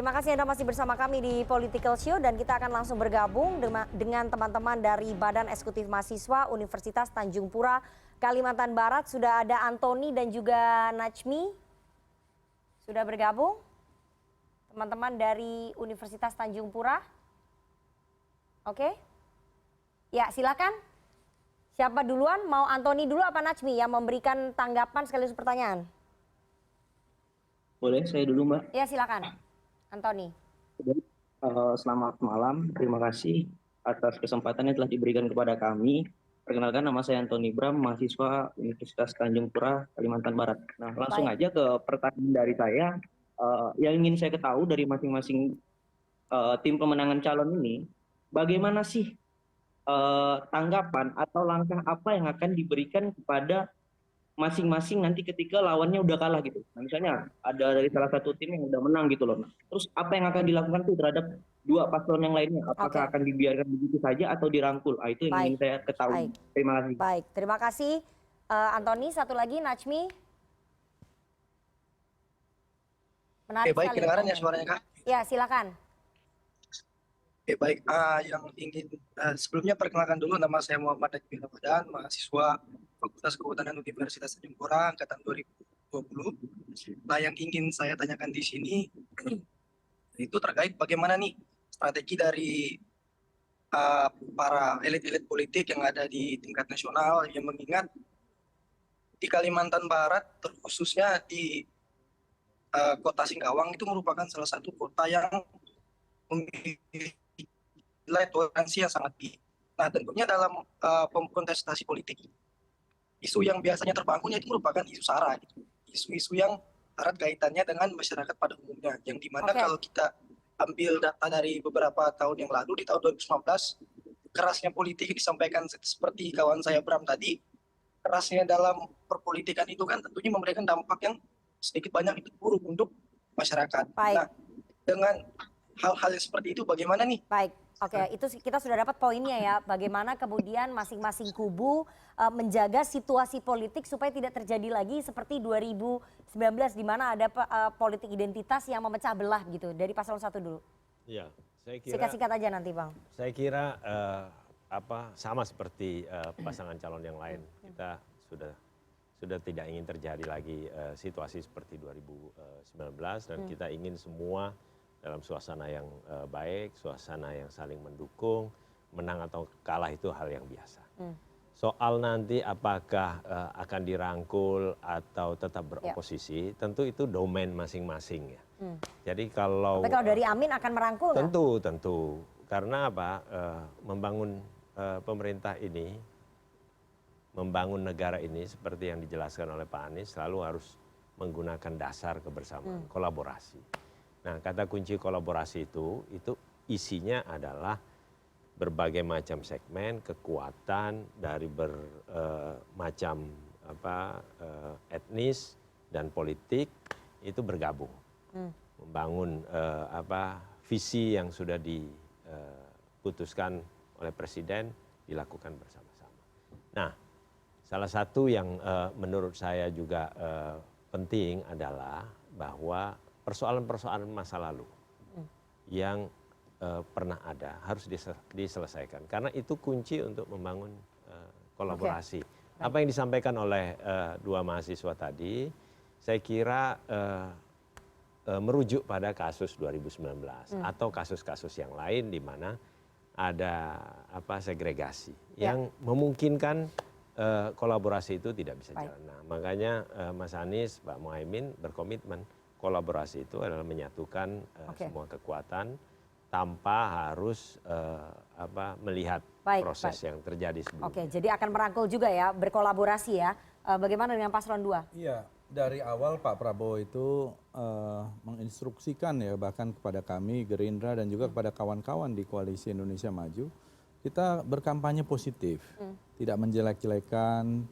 Terima kasih Anda masih bersama kami di Political Show dan kita akan langsung bergabung dengan teman-teman dari Badan Eksekutif Mahasiswa Universitas Tanjung Pura, Kalimantan Barat. Sudah ada Antoni dan juga Najmi. Sudah bergabung teman-teman dari Universitas Tanjung Pura. Oke. Ya, silakan. Siapa duluan? Mau Antoni dulu apa Najmi yang memberikan tanggapan sekaligus pertanyaan? Boleh, saya dulu, Mbak. Ya, silakan. Antoni. Selamat malam, terima kasih atas kesempatan yang telah diberikan kepada kami. Perkenalkan, nama saya Antoni Bram, mahasiswa Universitas Tanjung Pura, Kalimantan Barat. Nah, langsung Baik. aja ke pertanyaan dari saya. Yang ingin saya ketahui dari masing-masing tim pemenangan calon ini, bagaimana sih tanggapan atau langkah apa yang akan diberikan kepada masing-masing nanti ketika lawannya udah kalah gitu. Nah, misalnya ada dari salah satu tim yang udah menang gitu loh. Nah, terus apa yang akan dilakukan tuh terhadap dua paslon yang lainnya? Oke. Apakah akan dibiarkan begitu saja atau dirangkul? Itu yang ingin Baik. saya ketahui. Baik. Terima kasih. Baik, terima kasih Antoni. Satu lagi Najmi. Menarik Baik, sekali. kedengaran ya suaranya, Kak? Ya, silakan. Baik. Yang ingin sebelumnya perkenalkan dulu, nama saya Muhammad Najmi Ramadan, mahasiswa Fakultas Kehutanan Universitas Tanjung Pura angkatan 2020. Nah, yang ingin saya tanyakan di sini itu terkait bagaimana nih strategi dari para elit-elit politik yang ada di tingkat nasional, yang mengingat di Kalimantan Barat, terkhususnya di kota Singkawang itu merupakan salah satu kota yang memiliki nilai toleransi yang sangat tinggi. Nah, tentunya dalam kontestasi politik, isu yang biasanya terbangun itu merupakan isu SARA, isu-isu yang erat kaitannya dengan masyarakat pada umumnya, yang dimana kalau kita ambil data dari beberapa tahun yang lalu, di tahun 2019, kerasnya politik yang disampaikan seperti kawan saya Bram tadi, kerasnya dalam perpolitikan itu kan tentunya memberikan dampak yang sedikit banyak itu buruk untuk masyarakat. Baik. Nah, dengan hal-hal yang seperti itu bagaimana nih? Baik, oke, itu kita sudah dapat poinnya ya. Bagaimana kemudian masing-masing kubu menjaga situasi politik supaya tidak terjadi lagi seperti 2019 di mana ada politik identitas yang memecah belah gitu. Dari paslon 1 dulu. Ya, saya kira. Singkat-singkat aja nanti, Bang. Saya kira sama seperti pasangan calon yang lain. Kita sudah tidak ingin terjadi lagi situasi seperti 2019 dan kita ingin semua dalam suasana yang baik, suasana yang saling mendukung, menang atau kalah itu hal yang biasa. Soal nanti apakah akan dirangkul atau tetap beroposisi, tentu itu domain masing-masing ya. Jadi kalau dari Amin akan merangkul nggak? Tentu. Karena apa? Membangun pemerintah ini, membangun negara ini seperti yang dijelaskan oleh Pak Anies selalu harus menggunakan dasar kebersamaan, kolaborasi. Nah, kata kunci kolaborasi itu isinya adalah berbagai macam segmen, kekuatan dari bermacam etnis dan politik itu bergabung, membangun visi yang sudah diputuskan oleh Presiden dilakukan bersama-sama. Nah, salah satu yang menurut saya juga penting adalah bahwa persoalan-persoalan masa lalu yang pernah ada harus diselesaikan karena itu kunci untuk membangun kolaborasi. Apa yang disampaikan oleh dua mahasiswa tadi, saya kira merujuk pada kasus 2019 atau kasus-kasus yang lain di mana ada segregasi yang memungkinkan kolaborasi itu tidak bisa jalan. Nah, makanya Mas Anies, Pak Muhaimin berkomitmen kolaborasi itu adalah menyatukan semua kekuatan tanpa harus melihat proses yang terjadi sebelumnya. Oke, jadi akan merangkul juga ya, berkolaborasi ya. Bagaimana dengan paslon 2? Iya, dari awal Pak Prabowo itu menginstruksikan ya bahkan kepada kami Gerindra dan juga kepada kawan-kawan di Koalisi Indonesia Maju, kita berkampanye positif, tidak menjelek-jelekan,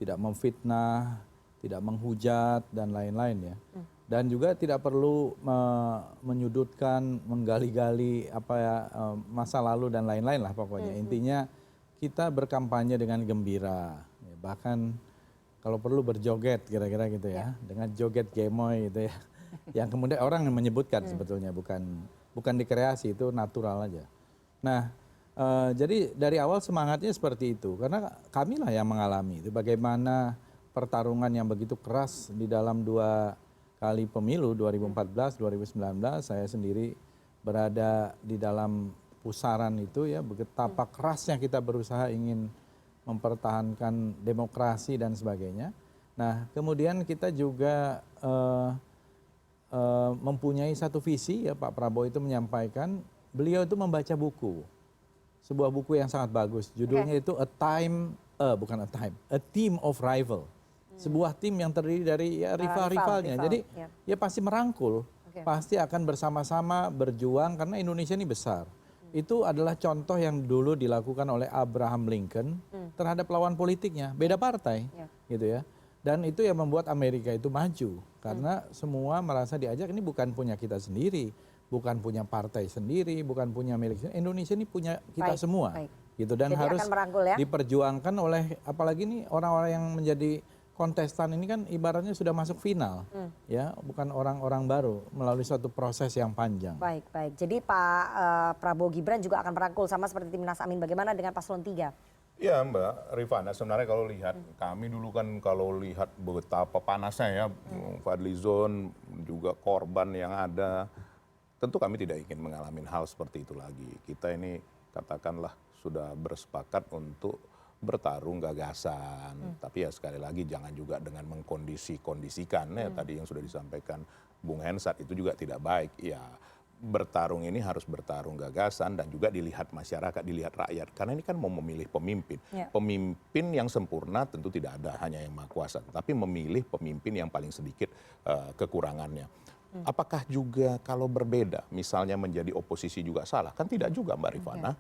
tidak memfitnah, tidak menghujat dan lain-lain ya. Dan juga tidak perlu menyudutkan, menggali-gali masa lalu dan lain-lain lah pokoknya. Intinya kita berkampanye dengan gembira, bahkan kalau perlu berjoget kira-kira gitu ya, dengan joget gemoy gitu ya. Yang kemudian orang yang menyebutkan sebetulnya bukan dikreasi, itu natural aja. Nah, jadi dari awal semangatnya seperti itu karena kamilah yang mengalami itu bagaimana pertarungan yang begitu keras di dalam 2 kali pemilu 2014, 2019 saya sendiri berada di dalam pusaran itu ya, betapa kerasnya kita berusaha ingin mempertahankan demokrasi dan sebagainya. Nah, kemudian kita juga mempunyai satu visi ya, Pak Prabowo itu menyampaikan, beliau itu membaca buku. Sebuah buku yang sangat bagus, judulnya itu A Team of Rival. Sebuah tim yang terdiri dari ya, rival-rivalnya. Jadi ya pasti merangkul, pasti akan bersama-sama berjuang karena Indonesia ini besar. Itu adalah contoh yang dulu dilakukan oleh Abraham Lincoln terhadap lawan politiknya, beda partai, gitu ya. Dan itu yang membuat Amerika itu maju karena semua merasa diajak, ini bukan punya kita sendiri, bukan punya partai sendiri, bukan punya milik Indonesia, ini punya kita semua, gitu. Dan jadi harus diperjuangkan oleh apalagi nih orang-orang yang menjadi kontestan ini kan ibaratnya sudah masuk final, ya, bukan orang-orang baru melalui suatu proses yang panjang. Baik. Jadi Pak Prabowo Gibran juga akan merangkul sama seperti Timnas Amin. Bagaimana dengan paslon 3? Ya Mbak Rifana, sebenarnya kalau lihat kami dulu kan kalau lihat betapa panasnya ya Fadlizon juga korban yang ada, tentu kami tidak ingin mengalami hal seperti itu lagi. Kita ini katakanlah sudah bersepakat untuk bertarung gagasan, tapi ya sekali lagi jangan juga dengan mengkondisi-kondisikan ya tadi yang sudah disampaikan Bung Hensat itu juga tidak baik. Ya bertarung ini harus bertarung gagasan dan juga dilihat masyarakat, dilihat rakyat. Karena ini kan mau memilih pemimpin. Pemimpin yang sempurna tentu tidak ada, hanya yang maha kuasa. Tapi memilih pemimpin yang paling sedikit kekurangannya. Apakah juga kalau berbeda, misalnya menjadi oposisi juga salah? Kan tidak juga Mbak Rifana.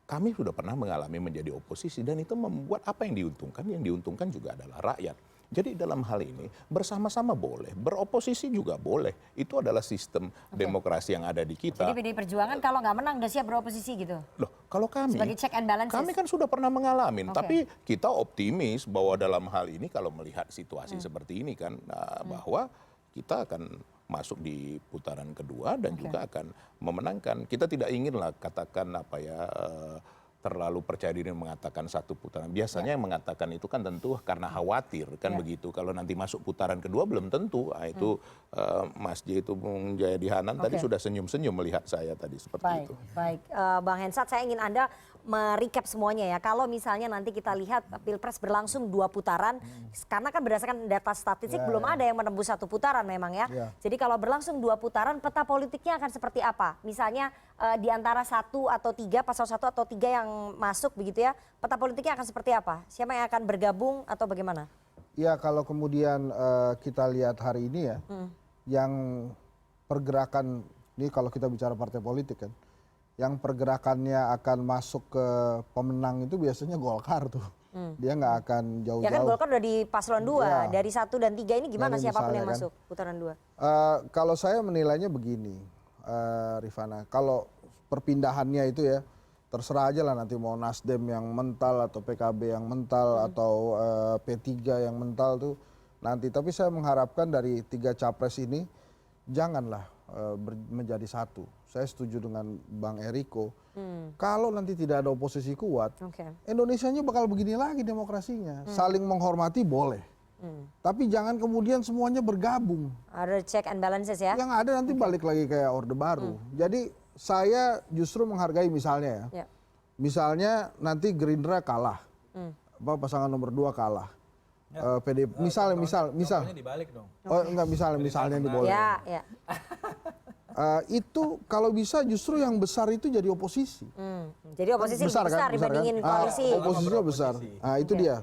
Kami sudah pernah mengalami menjadi oposisi dan itu membuat apa yang diuntungkan? Yang diuntungkan juga adalah rakyat. Jadi dalam hal ini bersama-sama boleh, beroposisi juga boleh. Itu adalah sistem demokrasi yang ada di kita. Jadi PDI Perjuangan kalau nggak menang udah siap beroposisi gitu? Loh, kalau kami, sebagai check and balances. Kami kan sudah pernah mengalami, tapi kita optimis bahwa dalam hal ini kalau melihat situasi seperti ini kan, bahwa kita akan masuk di putaran kedua dan juga akan memenangkan. Kita tidak inginlah katakan apa ya terlalu percaya diri mengatakan satu putaran. Biasanya yang mengatakan itu kan tentu karena khawatir kan begitu. Kalau nanti masuk putaran kedua belum tentu. Itu Mas J itu Bung Jayadi Hanan tadi sudah senyum-senyum melihat saya tadi seperti itu. Baik, Bang Hensat, saya ingin Anda merecap semuanya ya. Kalau misalnya nanti kita lihat Pilpres berlangsung 2 putaran, karena kan berdasarkan data statistik belum ada yang menembus 1 putaran memang ya. Jadi kalau berlangsung 2 putaran, peta politiknya akan seperti apa? Misalnya di antara 1 atau 3, pasal 1 atau 3 yang masuk begitu ya, peta politiknya akan seperti apa? Siapa yang akan bergabung atau bagaimana? Ya kalau kemudian kita lihat hari ini ya, yang pergerakan, ini kalau kita bicara partai politik kan, yang pergerakannya akan masuk ke pemenang itu biasanya Golkar tuh. Dia nggak akan jauh-jauh. Ya kan Golkar udah di paslon 2, dari 1 dan 3 ini gimana siapapun yang masuk putaran 2? Kalau saya menilainya begini, Rifana, kalau perpindahannya itu ya, terserah aja lah nanti mau Nasdem yang mental atau PKB yang mental atau P3 yang mental tuh nanti. Tapi saya mengharapkan dari 3 capres ini janganlah menjadi satu. Saya setuju dengan Bang Eriko. Kalau nanti tidak ada oposisi kuat, Indonesianya bakal begini lagi demokrasinya. Saling menghormati boleh. Tapi jangan kemudian semuanya bergabung. Ada check and balances ya? Yang ada nanti balik lagi kayak Orde Baru. Jadi saya justru menghargai misalnya ya. Misalnya nanti Gerindra kalah. Pasangan nomor 2 kalah. PDIP misal dibalik dong. Oh enggak, misalnya ini boleh. Ya. Itu kalau bisa justru yang besar itu jadi oposisi. Jadi oposisi besar, besar kan? Dibandingin koalisi. Oposisinya besar. Nah itu dia.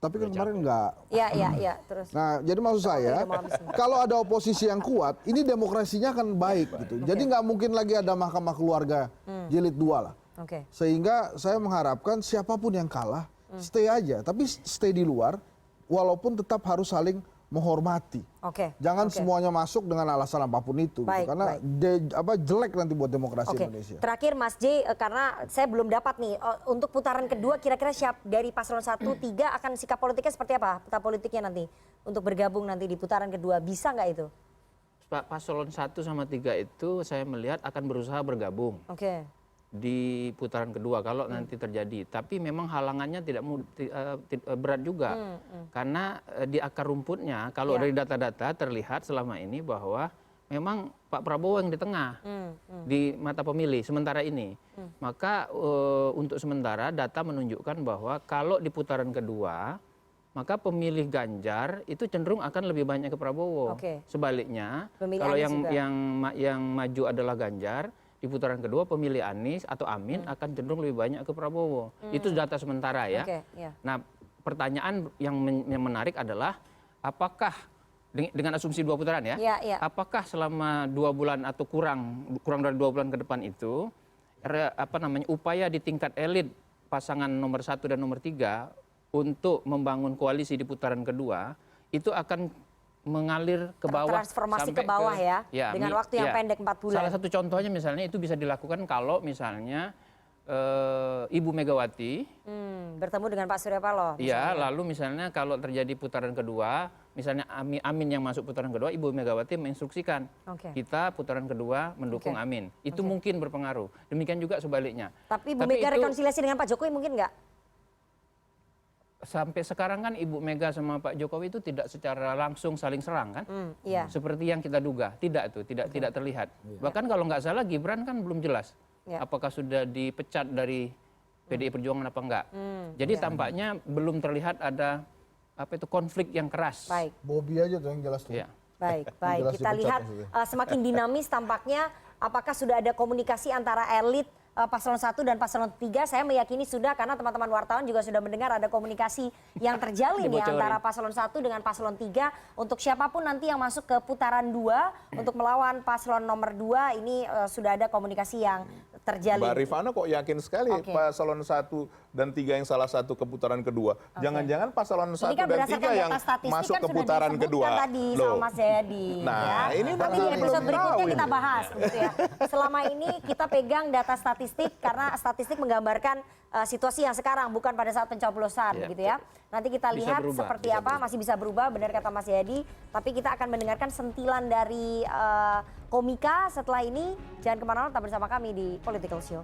Tapi kan kemarin enggak. Iya, terus. Nah jadi maksud saya, kalau ada oposisi yang kuat, ini demokrasinya akan baik gitu. Jadi nggak mungkin lagi ada mahkamah keluarga jilid 2 lah. Sehingga saya mengharapkan siapapun yang kalah, stay aja. Tapi stay di luar, walaupun tetap harus saling menghormati. Jangan semuanya masuk dengan alasan apapun itu. Baik, gitu. Karena jelek nanti buat demokrasi Indonesia. Terakhir Mas J, karena saya belum dapat nih, untuk putaran kedua kira-kira siap dari paslon 1, 3 akan sikap politiknya seperti apa? Peta politiknya nanti untuk bergabung nanti di putaran kedua, bisa nggak itu? paslon 1 sama 3 itu saya melihat akan berusaha bergabung Oke. di putaran kedua kalau nanti terjadi. Tapi memang halangannya berat juga. Karena di akar rumputnya kalau dari data-data terlihat selama ini bahwa memang Pak Prabowo yang di tengah di mata pemilih sementara ini. Maka untuk sementara data menunjukkan bahwa kalau di putaran kedua maka pemilih Ganjar itu cenderung akan lebih banyak ke Prabowo. Oke. Sebaliknya, Pemilih kalau Anies juga. yang maju adalah Ganjar, di putaran kedua pemilih Anies atau Amin akan cenderung lebih banyak ke Prabowo. Itu data sementara ya. Oke, ya. Nah, pertanyaan yang menarik adalah apakah dengan asumsi 2 putaran ya, Iya, iya. apakah selama 2 bulan atau kurang dari 2 bulan ke depan itu upaya di tingkat elit pasangan nomor 1 dan nomor 3 untuk membangun koalisi di putaran kedua itu akan mengalir ke bawah Transformasi sampai ke bawah ya, dengan waktu yang pendek 4 bulan. Salah satu contohnya misalnya itu bisa dilakukan kalau misalnya Ibu Megawati Bertemu dengan Pak Surya Paloh. ya, lalu misalnya kalau terjadi putaran kedua, misalnya Amin yang masuk putaran kedua, Ibu Megawati menginstruksikan Oke. kita putaran kedua mendukung Oke. Amin. Itu mungkin berpengaruh. Demikian juga sebaliknya. Tapi Bu Mega itu- rekonsiliasi dengan Pak Jokowi mungkin nggak? Sampai sekarang kan Ibu Mega sama Pak Jokowi itu tidak secara langsung saling serang kan? Iya. Seperti yang kita duga, tidak terlihat. Bahkan kalau nggak salah Gibran kan belum jelas Ya. apakah sudah dipecat dari PDI Perjuangan apa enggak. Jadi tampaknya belum terlihat ada konflik yang keras. Baik. Bobby aja tuh yang jelas tuh. Ya. Baik, Jelas kita dipecat lihat maksudnya. semakin dinamis tampaknya apakah sudah ada komunikasi antara elit paslon 1 dan paslon 3. Saya meyakini sudah karena teman-teman wartawan juga sudah mendengar ada komunikasi yang terjalin ya Dibocorin. antara paslon 1 dengan paslon 3 untuk siapapun nanti yang masuk ke putaran 2 untuk melawan paslon nomor 2 ini sudah ada komunikasi yang terjalin. Mbak Rifana kok yakin sekali Oke. paslon 1 dan 3 yang salah satu ke putaran kedua. Jangan-jangan paslon 1 Ini kan dan berdasarkan 3 yang data statistik masuk kan ke sudah putaran disebutkan kedua. tadi Loh. sama Mas Jayadi. Nah, ini Nanti di belum episode tahu berikutnya kita ini. bahas gitu ya. Selama ini kita pegang data statistik karena statistik menggambarkan situasi yang sekarang bukan pada saat pencoblosan Ya, gitu ya. Nanti kita Bisa lihat berubah, seperti bisa apa, berubah. masih bisa berubah benar kata Mas Jayadi, tapi kita akan mendengarkan sentilan dari komika setelah ini. Jangan kemana-mana, tetap bersama kami di Political Show.